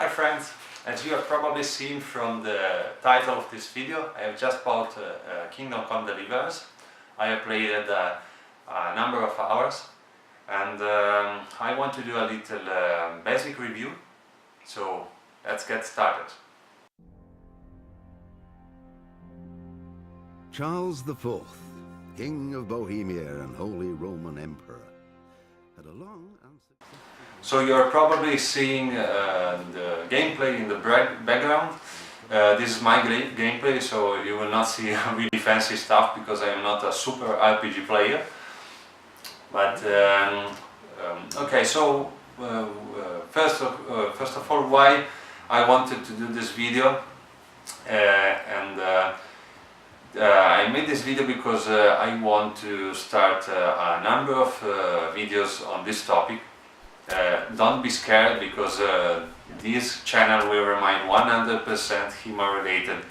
Hi friends, as you have probably seen from the title of this video, I have just bought Kingdom Come Deliverance. I have played it a number of hours and I want to do a little basic review, so let's get started. Charles IV, King of Bohemia and Holy Roman Emperor, had a long and successful... So you're probably seeing the gameplay in the background. This is my gameplay, so you will not see really fancy stuff because I am not a super RPG player. But okay, so first of all, why I wanted to do this video, I made this video because I want to start a number of videos on this topic. Don't be scared, because this channel will remain 100% HEMA related,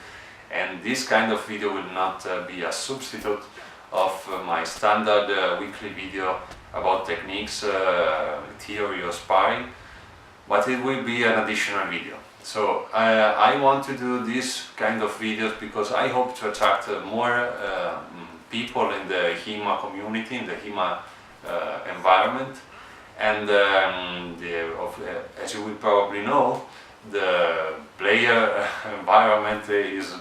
and this kind of video will not be a substitute of my standard weekly video about techniques, theory or sparring, but it will be an additional video. So I want to do this kind of videos because I hope to attract more people in the HEMA community, in the HEMA environment. And as you will probably know, the player environment is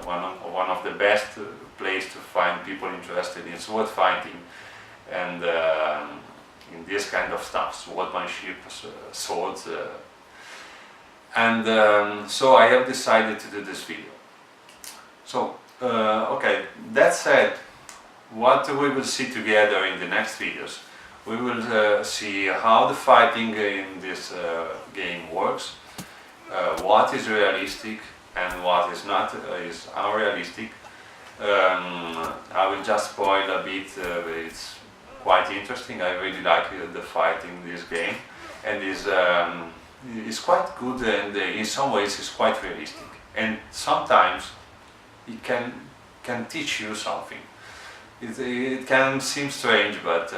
one of the best places to find people interested in sword fighting and in this kind of stuff, swordsmanship, swords. So I have decided to do this video. So, okay, that said, what we will see together in the next videos. We will see how the fighting in this game works, what is realistic and what is not is unrealistic. I will just spoil a bit, it's quite interesting. I really like the fighting in this game, and is quite good, and in some ways is quite realistic. And sometimes it can teach you something. It can seem strange, but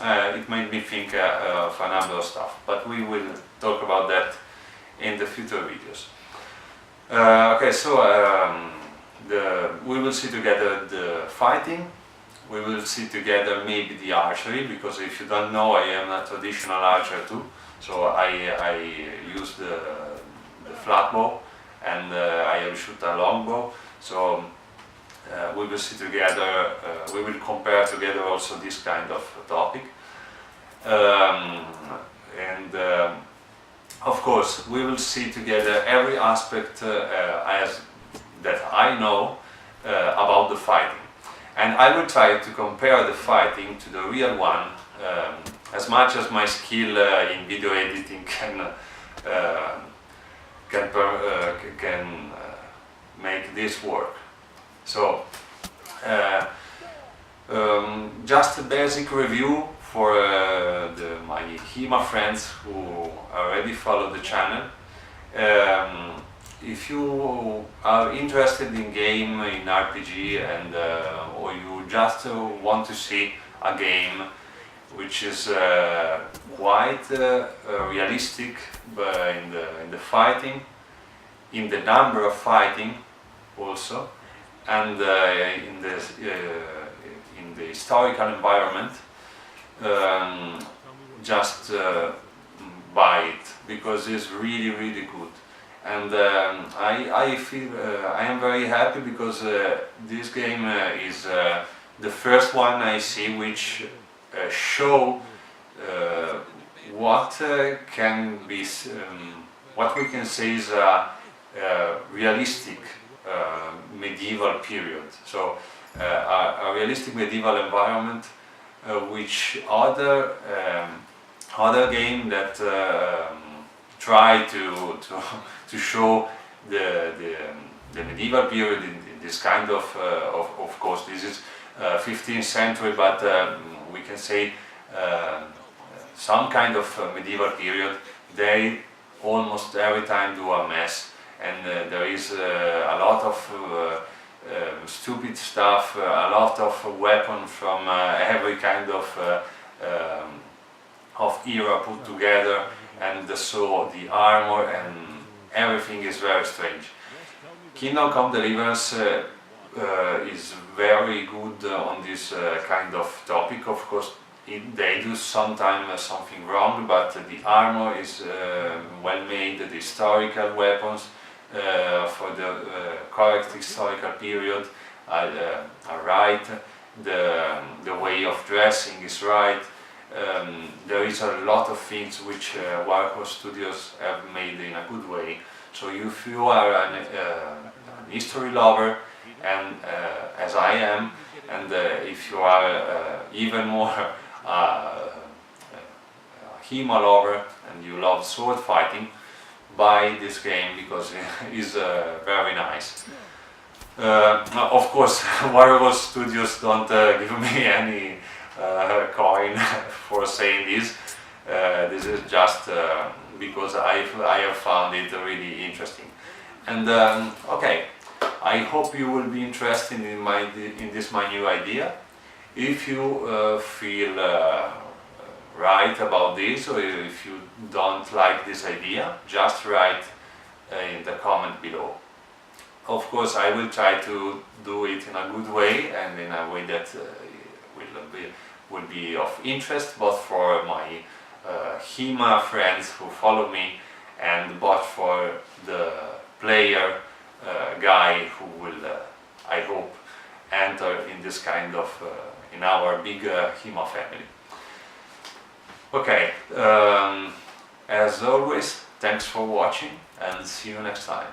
it made me think of a number of stuff, but we will talk about that in the future videos. Okay, so we will see together the fighting, we will see together maybe the archery, because if you don't know, I am a traditional archer too, so I use the flat bow and I shoot a long bow, so we will see together, we will compare together also this kind of topic. Of course, we will see together every aspect that I know about the fighting. And I will try to compare the fighting to the real one, as much as my skill in video editing can make this work. So, just a basic review for my HEMA friends who already follow the channel. If you are interested in game, in RPG, and or you just want to see a game which is quite realistic in the fighting, in the number of fighting also, and in the historical environment, just buy it, because it's really good. And I feel I am very happy because this game is the first one I see which show what can be what we can say is a realistic medieval period. So a realistic medieval environment, which other game that try to show the medieval period in this kind of course this is 15th century, but we can say some kind of medieval period, they almost every time do a mess, and there is a lot of stupid stuff, a lot of weapons from every kind of era put together, and the sword, the armor, and everything is very strange. Kingdom Come Deliverance is very good on this kind of topic. Of course, they do sometimes something wrong, but the armor is well made, the historical weapons for the correct historical period are right, the way of dressing is right. There is a lot of things which Warhorse Studios have made in a good way. So if you are an history lover, and as I am, and if you are even more HEMA lover and you love sword fighting, buy this game because it is very nice. Of course, Warhorse Studios don't give me any coin for saying this. This is just because I have found it really interesting. And okay, I hope you will be interested in this my new idea. If you feel right about this, or if you don't like this idea, just write in the comment below. Of course, I will try to do it in a good way and in a way that will be of interest both for my HEMA friends who follow me and both for the player guy who will, I hope, enter in this kind of, in our big HEMA family. Okay, as always, thanks for watching and see you next time.